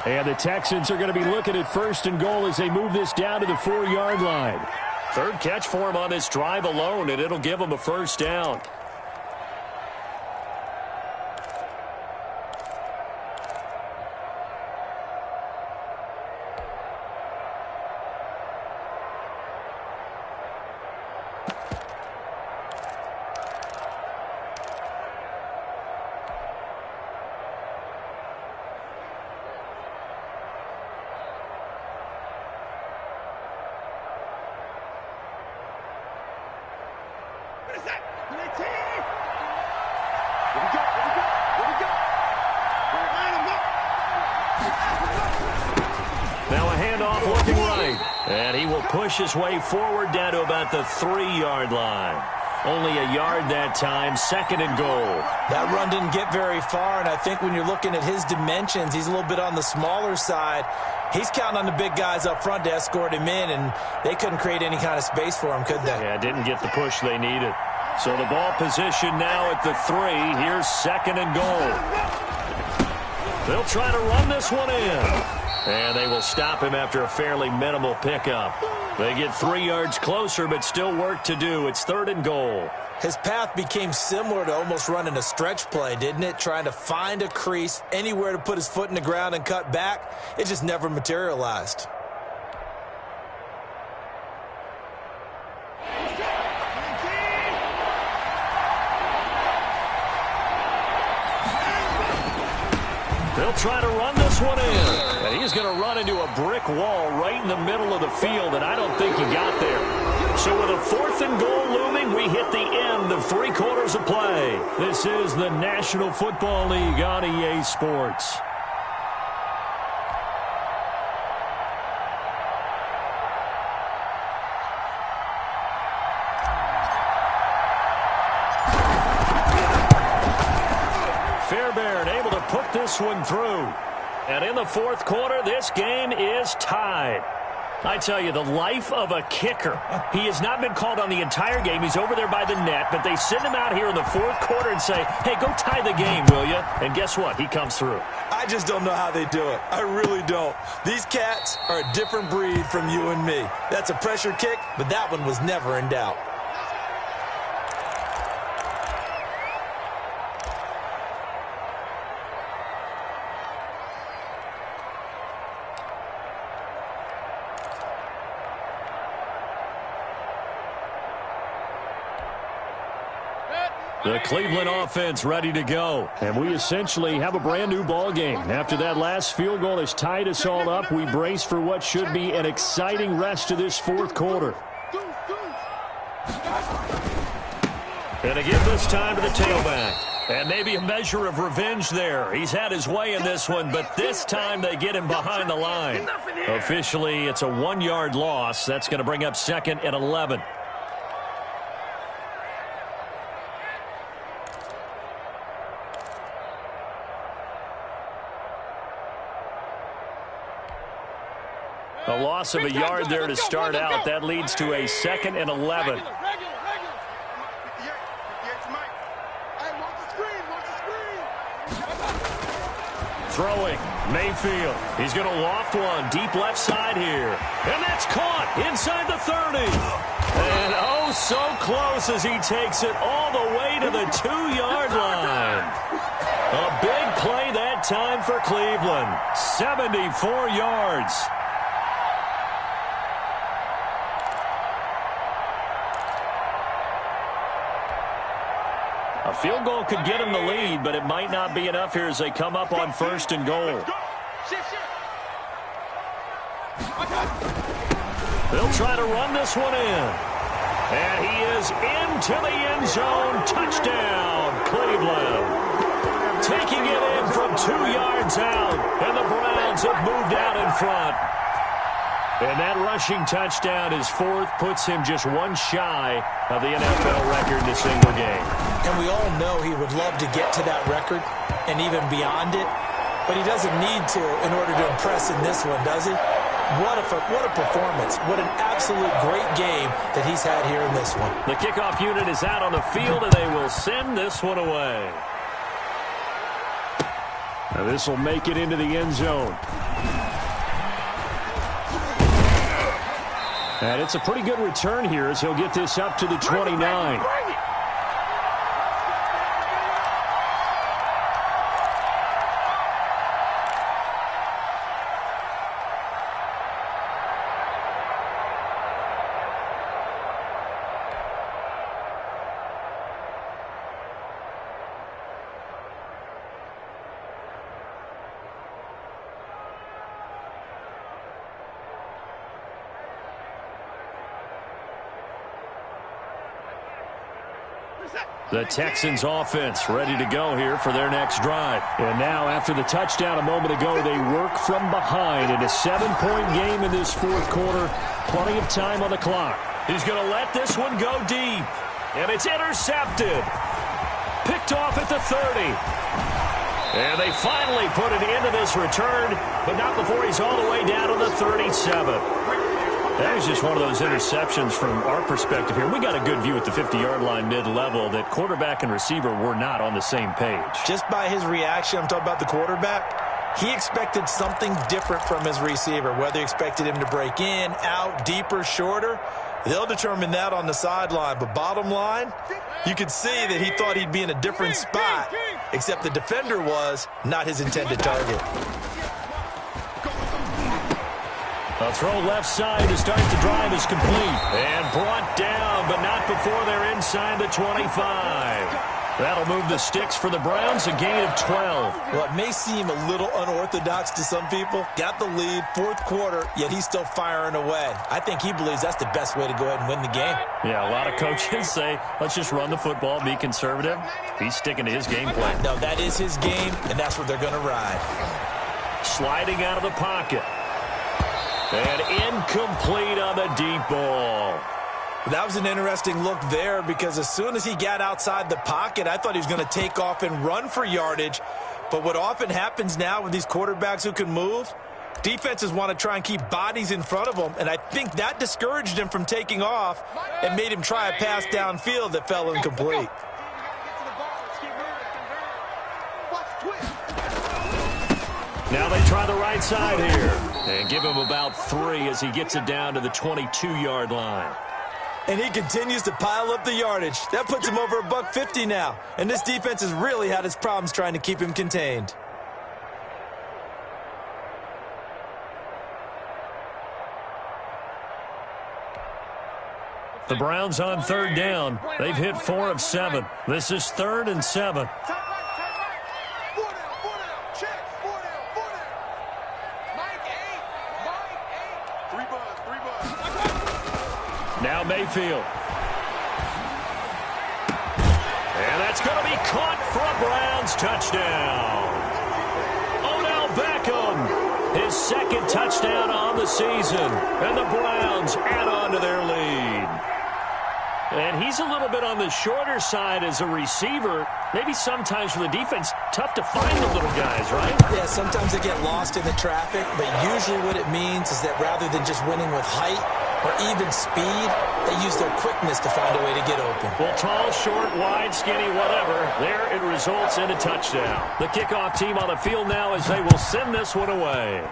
And the Texans are going to be looking at 1st and goal as they move this down to the 4-yard line. 3rd catch for him on this drive alone, and it'll give him a first down. Now a handoff looking right. And he will push his way forward down to about the 3-yard line. Only a yard that time, 2nd and goal. That run didn't get very far, and I think when you're looking at his dimensions, he's a little bit on the smaller side. He's counting on the big guys up front to escort him in, and they couldn't create any kind of space for him, could they? Yeah, didn't get the push they needed. So the ball position now at the 3. Here's 2nd and goal. They'll try to run this one in. And they will stop him after a fairly minimal pickup. They get 3 yards closer, but still work to do. It's 3rd and goal. His path became similar to almost running a stretch play, didn't it? Trying to find a crease, anywhere to put his foot in the ground and cut back. It just never materialized. They'll try to run this one in. And he's going to run into a brick wall right in the middle of the field, and I don't think he got there. So with a 4th and goal looming, we hit the end of 3 quarters of play. This is the National Football League on EA Sports. Fairbairn able to put this one through. And in the 4th quarter, this game is tied. I tell you, the life of a kicker. He has not been called on the entire game. He's over there by the net, but they send him out here in the 4th quarter and say, hey, go tie the game, will you? And guess what? He comes through. I just don't know how they do it. I really don't. These cats are a different breed from you and me. That's a pressure kick, but that one was never in doubt. The Cleveland offense ready to go. And we essentially have a brand new ball game. After that last field goal has tied us all up, we brace for what should be an exciting rest of this 4th quarter. And again this time to the tailback. And maybe a measure of revenge there. He's had his way in this one, but this time they get him behind the line. Officially, it's a 1-yard loss. That's going to bring up 2nd and 11. A loss of a yard there to start out. That leads to a 2nd and 11. Throwing, Mayfield. He's going to loft one deep left side here. And that's caught inside the 30. And oh, so close as he takes it all the way to the 2-yard line. A big play that time for Cleveland. 74 yards. A field goal could get him the lead, but it might not be enough here as they come up on 1st and goal. They'll try to run this one in. And he is into the end zone. Touchdown, Cleveland. Taking it in from 2 yards out. And the Browns have moved out in front. And that rushing touchdown is 4th, puts him just 1 shy of the NFL record in a single game. And we all know he would love to get to that record and even beyond it, but he doesn't need to in order to impress in this one, does he? What a performance. What an absolute great game that he's had here in this one. The kickoff unit is out on the field, and they will send this one away. Now this will make it into the end zone. And it's a pretty good return here as he'll get this up to the 29. The Texans offense ready to go here for their next drive. And now after the touchdown a moment ago, they work from behind in a 7-point game in this 4th quarter. Plenty of time on the clock. He's going to let this one go deep. And it's intercepted. Picked off at the 30. And they finally put it into this return, but not before he's all the way down to the 37. That was just one of those interceptions from our perspective here. We got a good view at the 50-yard line mid-level that quarterback and receiver were not on the same page. Just by his reaction, I'm talking about the quarterback, He expected something different from his receiver, whether he expected him to break in, out, deeper, shorter. They'll determine that on the sideline. But bottom line, you could see that he thought he'd be in a different spot, except the defender was not his intended target. A throw left side to start the drive is complete. And brought down, but not before they're inside the 25. That'll move the sticks for the Browns, a gain of 12. Well, it may seem a little unorthodox to some people. Got the lead, fourth quarter, yet he's still firing away. I think he believes that's the best way to go ahead and win the game. Yeah, a lot of coaches say, let's just run the football, be conservative. He's sticking to his game plan. No, that is his game, and that's what they're going to ride. Sliding out of the pocket. And incomplete on the deep ball. That was an interesting look there because as soon as he got outside the pocket, I thought he was going to take off and run for yardage. But what often happens now with these quarterbacks who can move, defenses want to try and keep bodies in front of them, and I think that discouraged him from taking off and made him try a pass downfield that fell incomplete. Now they try the right side here and give him about 3 as he gets it down to the 22-yard line. And he continues to pile up the yardage. That puts him over $150 now. And this defense has really had its problems trying to keep him contained. The Browns on third down. They've hit 4 of 7. This is 3rd and 7. Now Mayfield. And that's going to be caught for a Browns touchdown. Odell Beckham, his 2nd touchdown on the season. And the Browns add on to their lead. And he's a little bit on the shorter side as a receiver. Maybe sometimes for the defense, tough to find the little guys, right? Yeah, sometimes they get lost in the traffic, but usually what it means is that rather than just winning with height or even speed, they use their quickness to find a way to get open. Well, tall, short, wide, skinny, whatever, there it results in a touchdown. The kickoff team on the field now as they will send this one away.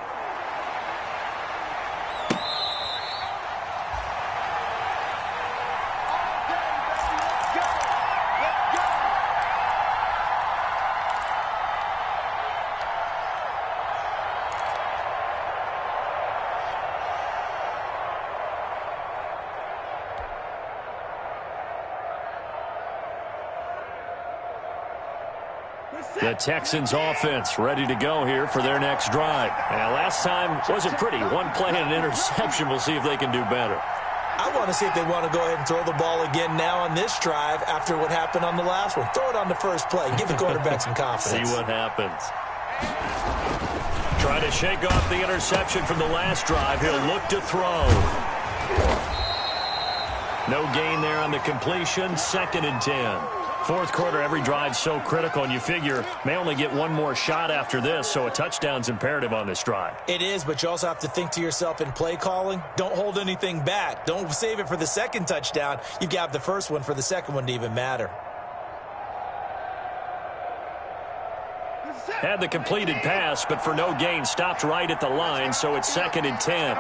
The Texans offense ready to go here for their next drive. And last time wasn't pretty. One play and an interception. We'll see if they can do better. I want to see if they want to go ahead and throw the ball again now on this drive after what happened on the last one. Throw it on the first play. Give the quarterback some confidence. See what happens. Trying to shake off the interception from the last drive. He'll look to throw. No gain there on the completion. 2nd and 10. Fourth quarter, every drive so critical, and you figure may only get one more shot after this, so a touchdown's imperative on this drive. It is, but you also have to think to yourself in play calling, don't hold anything back. Don't save it for the 2nd touchdown. You've got the first one for the 2nd one to even matter. Had the completed pass, but for no gain, stopped right at the line, so it's 2nd and 10.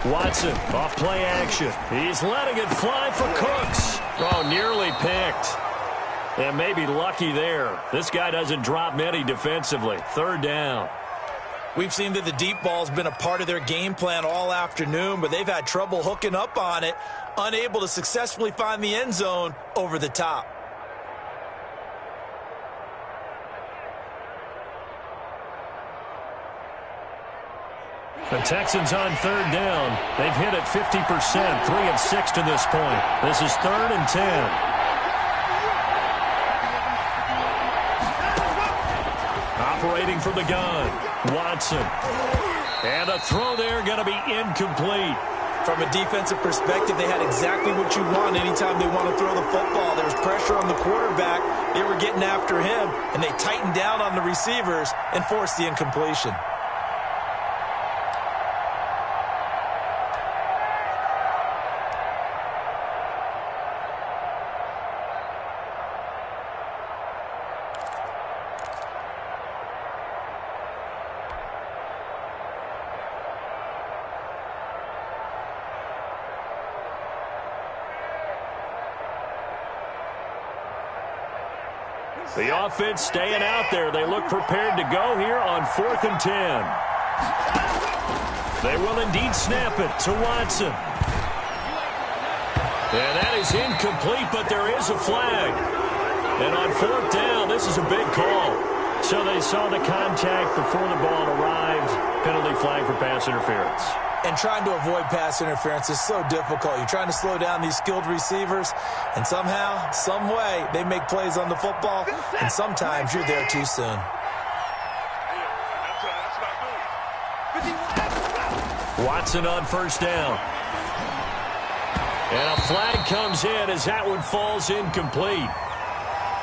Watson, off play action. He's letting it fly for Cooks. Oh, nearly picked. And maybe lucky there. This guy doesn't drop many defensively. 3rd down. We've seen that the deep ball's been a part of their game plan all afternoon, but they've had trouble hooking up on it, unable to successfully find the end zone over the top. The Texans on 3rd down. They've hit it 50%, 3 of 6 to this point. This is 3rd and 10. Operating from the gun, Watson. And a throw there going to be incomplete. From a defensive perspective, they had exactly what you want anytime they want to throw the football. There was pressure on the quarterback. They were getting after him, and they tightened down on the receivers and forced the incompletion. The offense staying out there. They look prepared to go here on 4th and 10. They will indeed snap it to Watson. And that is incomplete, but there is a flag. And on 4th down, this is a big call. So they saw the contact before the ball arrived. Penalty flag for pass interference. And trying to avoid pass interference is so difficult. You're trying to slow down these skilled receivers, and somehow, some way, they make plays on the football, and sometimes you're there too soon. Watson on 1st down. And a flag comes in as that one falls incomplete.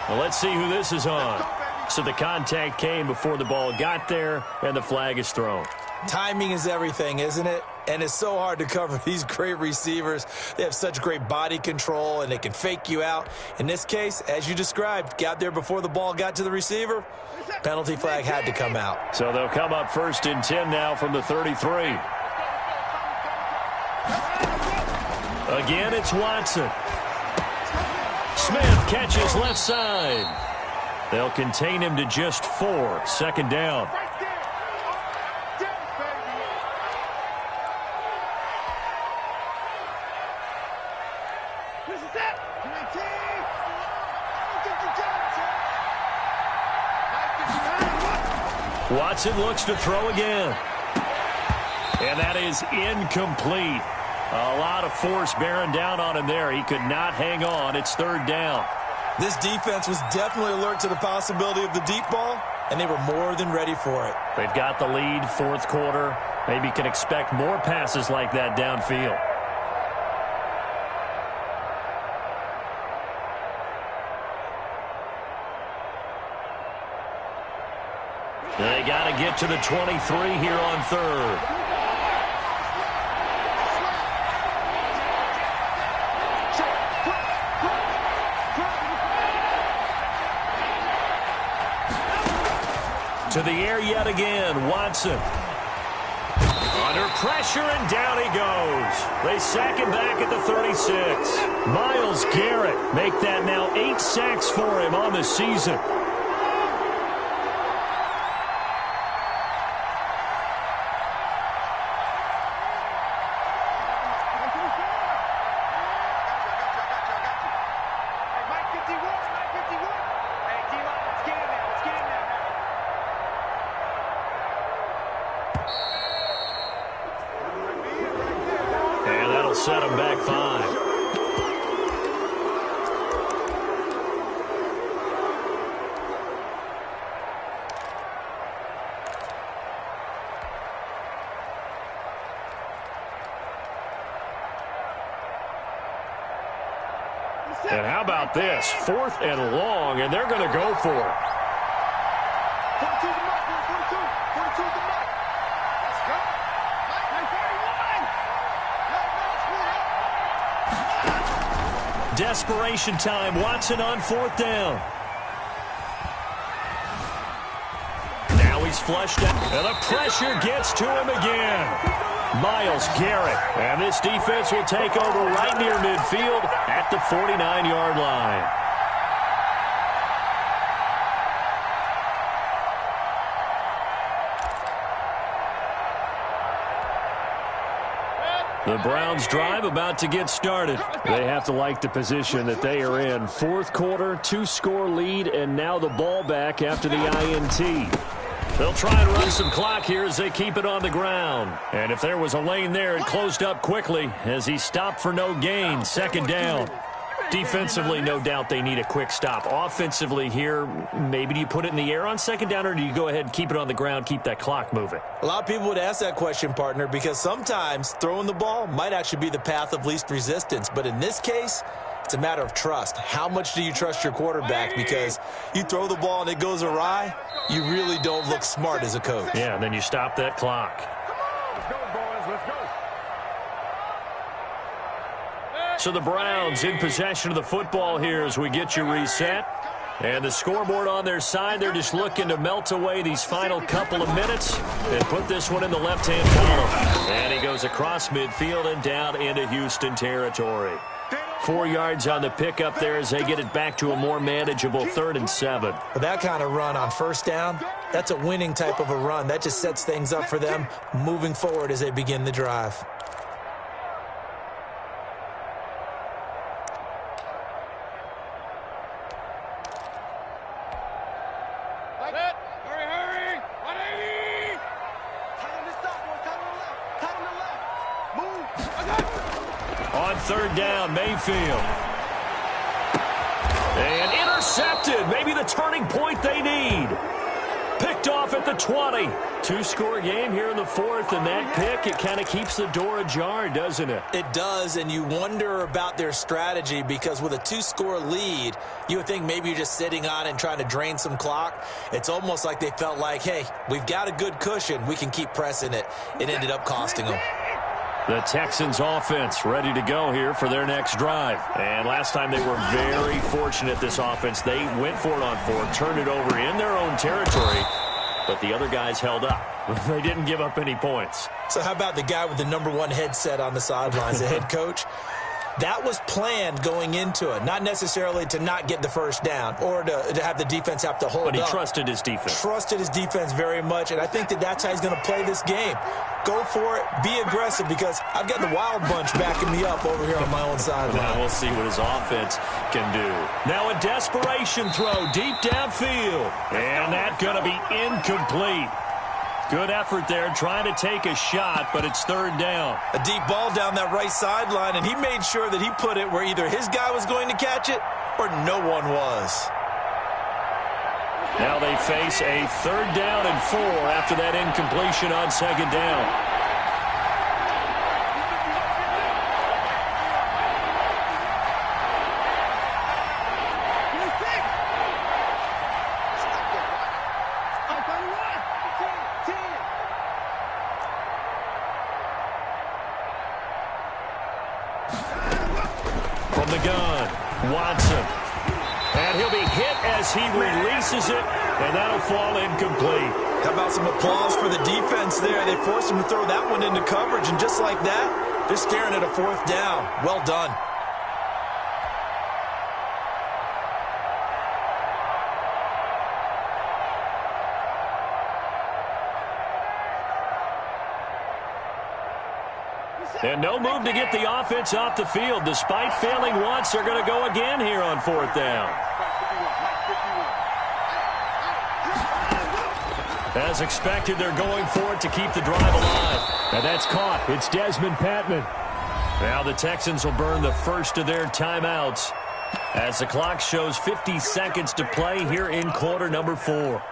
Well, let's see who this is on. So the contact came before the ball got there, and the flag is thrown. Timing is everything, isn't it? And it's so hard to cover these great receivers. They have such great body control, and they can fake you out. In this case, as you described, got there before the ball got to the receiver. Penalty flag had to come out. So they'll come up 1st and 10 now from the 33. Again, it's Watson. Smith catches left side. They'll contain him to just 4. 2nd down. Watson looks to throw again. And that is incomplete. A lot of force bearing down on him there. He could not hang on. It's 3rd down. This defense was definitely alert to the possibility of the deep ball, and they were more than ready for it. They've got the lead, 4th quarter. Maybe can expect more passes like that downfield. They got to get to the 23 here on 3rd. To the air yet again, Watson. Under pressure, and down he goes. They sack him back at the 36. Myles Garrett make that now 8 sacks for him on the season. Set him back 5. And how about this? 4th and long, and they're going to go for it. 42 the mark, 42 the mark. Let's go. 31. Desperation time. Watson on 4th down. Now he's flushed out. And the pressure gets to him again. Myles Garrett. And this defense will take over right near midfield at the 49-yard line. The Browns drive about to get started. They have to like the position that they are in. 4th quarter, 2-score lead, and now the ball back after the INT. They'll try and run some clock here as they keep it on the ground. And if there was a lane there, it closed up quickly as he stopped for no gain. 2nd down. Defensively, no doubt they need a quick stop. Offensively here, maybe do you put it in the air on 2nd down, or do you go ahead and keep it on the ground, keep that clock moving? A lot of people would ask that question, partner, because sometimes throwing the ball might actually be the path of least resistance. But in this case, it's a matter of trust. How much do you trust your quarterback? Because you throw the ball and it goes awry, you really don't look smart as a coach. Yeah, and then you stop that clock. Let's go, boys. Let's go. So the Browns in possession of the football here as we get you reset. And the scoreboard on their side, they're just looking to melt away these final couple of minutes and put this one in the left-hand column. And he goes across midfield and down into Houston territory. 4 yards on the pickup there as they get it back to a more manageable 3rd and 7. For that kind of run on first down, that's a winning type of a run. That just sets things up for them moving forward as they begin the drive. Hurry! 180! Tighten this up, boy. Tighten the left. Move. On 3rd down, Mayfield. And intercepted. Maybe the turning point they need. Picked off at the 20. 2-score game here in the 4th, and that pick, it kind of keeps the door ajar, doesn't it? It does, and you wonder about their strategy because with a 2-score lead, you would think maybe you're just sitting on it and trying to drain some clock. It's almost like they felt like, hey, we've got a good cushion. We can keep pressing it. It ended up costing them. The Texans offense ready to go here for their next drive. And last time they were very fortunate, this offense. They went for it on 4, turned it over in their own territory, but the other guys held up. They didn't give up any points. So how about the guy with the #1 headset on the sidelines, the head coach? That was planned going into it, not necessarily to not get the first down or to have the defense have to hold up. But he trusted his defense. Trusted his defense very much, and I think that's how he's going to play this game. Go for it. Be aggressive because I've got the wild bunch backing me up over here on my own sideline. Now we'll see what his offense can do. Now a desperation throw deep downfield. And that's going to be incomplete. Good effort there, trying to take a shot, but it's 3rd down. A deep ball down that right sideline, and he made sure that he put it where either his guy was going to catch it or no one was. Now they face a 3rd down and 4 after that incompletion on 2nd down. From the gun, Watson. And he'll be hit as he releases it, and that'll fall incomplete. How about some applause for the defense there? They forced him to throw that one into coverage, and just like that, they're staring at a 4th down. Well done. And no move to get the offense off the field. Despite failing once, they're going to go again here on 4th down. As expected, they're going for it to keep the drive alive. And that's caught. It's Desmond Patman. Now the Texans will burn the first of their timeouts as the clock shows 50 seconds to play here in quarter number 4.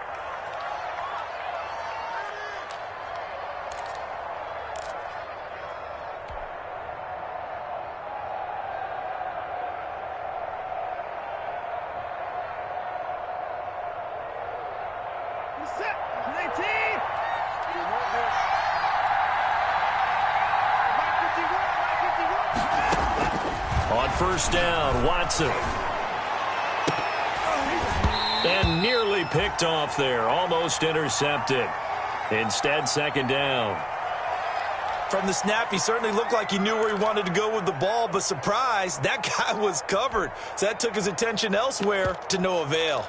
On 1st down, Watson. And nearly picked off there. Almost intercepted. Instead, 2nd down. From the snap, he certainly looked like he knew where he wanted to go with the ball, but surprise, that guy was covered. So that took his attention elsewhere to no avail.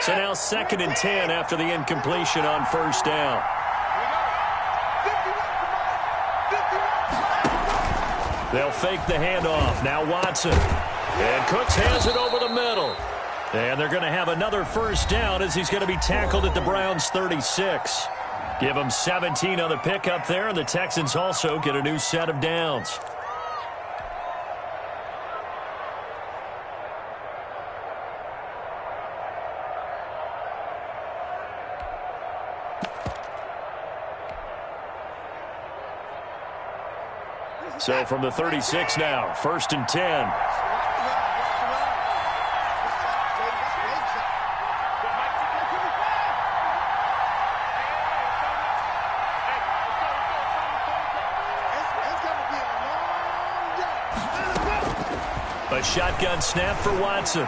So now 2nd and 10 after the incompletion on 1st down. They'll fake the handoff. Now Watson. And Cooks has it over the middle. And they're going to have another 1st down as he's going to be tackled at the Browns' 36. Give them 17 on the pickup there, and the Texans also get a new set of downs. So from the 36 now, 1st and 10. A shotgun snap for Watson.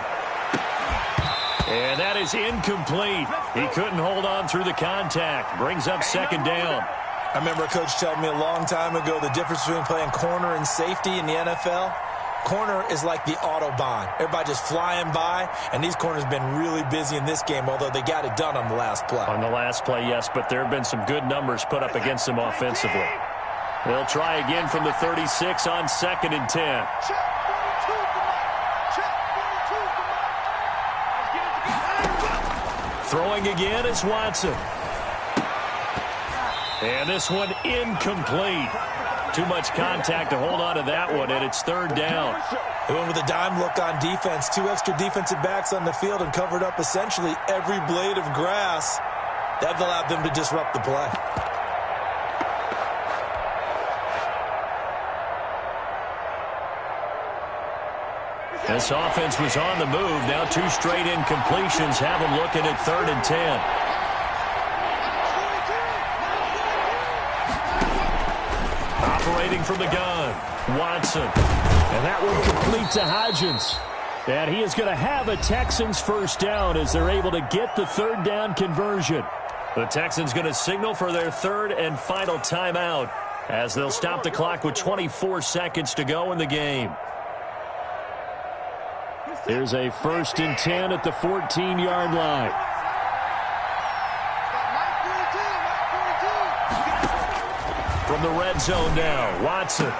And that is incomplete. He couldn't hold on through the contact. Brings up 2nd down. I remember a coach telling me a long time ago the difference between playing corner and safety in the NFL. Corner is like the Autobahn. Everybody just flying by, and these corners have been really busy in this game, although they got it done on the last play. On the last play, yes, but there have been some good numbers put up against them offensively. They'll try again from the 36 on 2nd and 10. Throwing again is Watson. And this one incomplete. Too much contact to hold on to that one, and it's 3rd down. They went with a dime look on defense. 2 extra defensive backs on the field and covered up essentially every blade of grass. That allowed them to disrupt the play. This offense was on the move. Now 2 straight incompletions have them looking at 3rd and 10. Operating from the gun, Watson. And that one complete to Hodgins. And he is going to have a Texans first down as they're able to get the 3rd down conversion. The Texans going to signal for their 3rd and final timeout as they'll stop the clock with 24 seconds to go in the game. Here's a 1st and 10 at the 14-yard line. From the red zone now, Watson.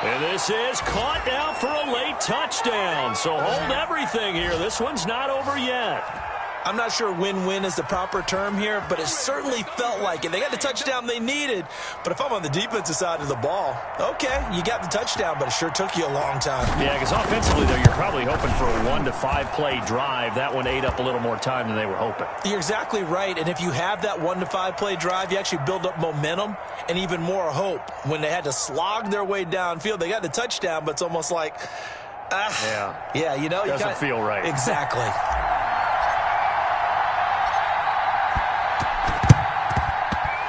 And this is caught now for a late touchdown. So hold everything here. This one's not over yet. I'm not sure win-win is the proper term here, but it certainly felt like it. They got the touchdown they needed, but if I'm on the defensive side of the ball, okay, you got the touchdown, but it sure took you a long time. Yeah, because offensively, though, you're probably hoping for a 1 to 5 play drive. That one ate up a little more time than they were hoping. You're exactly right, and if you have that 1 to 5 play drive, you actually build up momentum and even more hope. When they had to slog their way downfield, they got the touchdown, but it's almost like, yeah, you know, doesn't feel right. Exactly.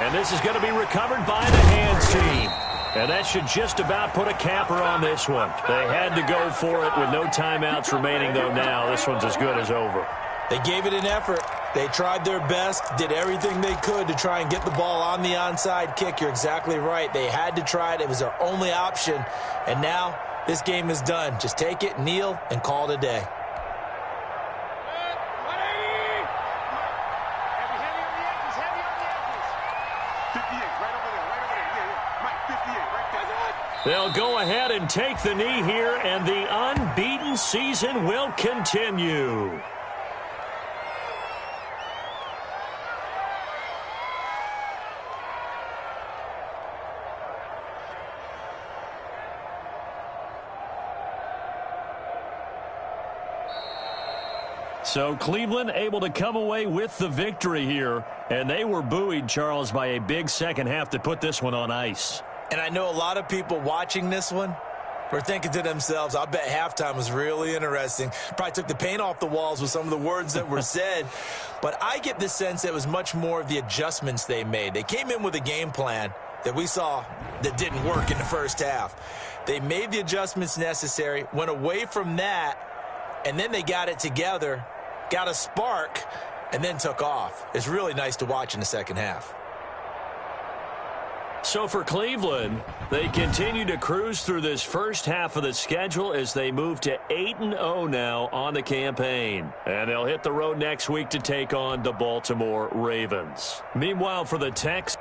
And this is going to be recovered by the hands team. And that should just about put a capper on this one. They had to go for it with no timeouts remaining, though, now. This one's as good as over. They gave it an effort. They tried their best, did everything they could to try and get the ball on the onside kick. You're exactly right. They had to try it. It was their only option. And now this game is done. Just take it, kneel, and call it a day. They'll go ahead and take the knee here, and the unbeaten season will continue. So Cleveland able to come away with the victory here, and they were buoyed, Charles, by a big second half to put this one on ice. And I know a lot of people watching this one were thinking to themselves, I bet halftime was really interesting. Probably took the paint off the walls with some of the words that were said. But I get the sense that it was much more of the adjustments they made. They came in with a game plan that we saw that didn't work in the first half. They made the adjustments necessary, went away from that, and then they got it together, got a spark, and then took off. It's really nice to watch in the second half. So for Cleveland, they continue to cruise through this first half of the schedule as they move to 8-0 now on the campaign. And they'll hit the road next week to take on the Baltimore Ravens. Meanwhile, for the Texans,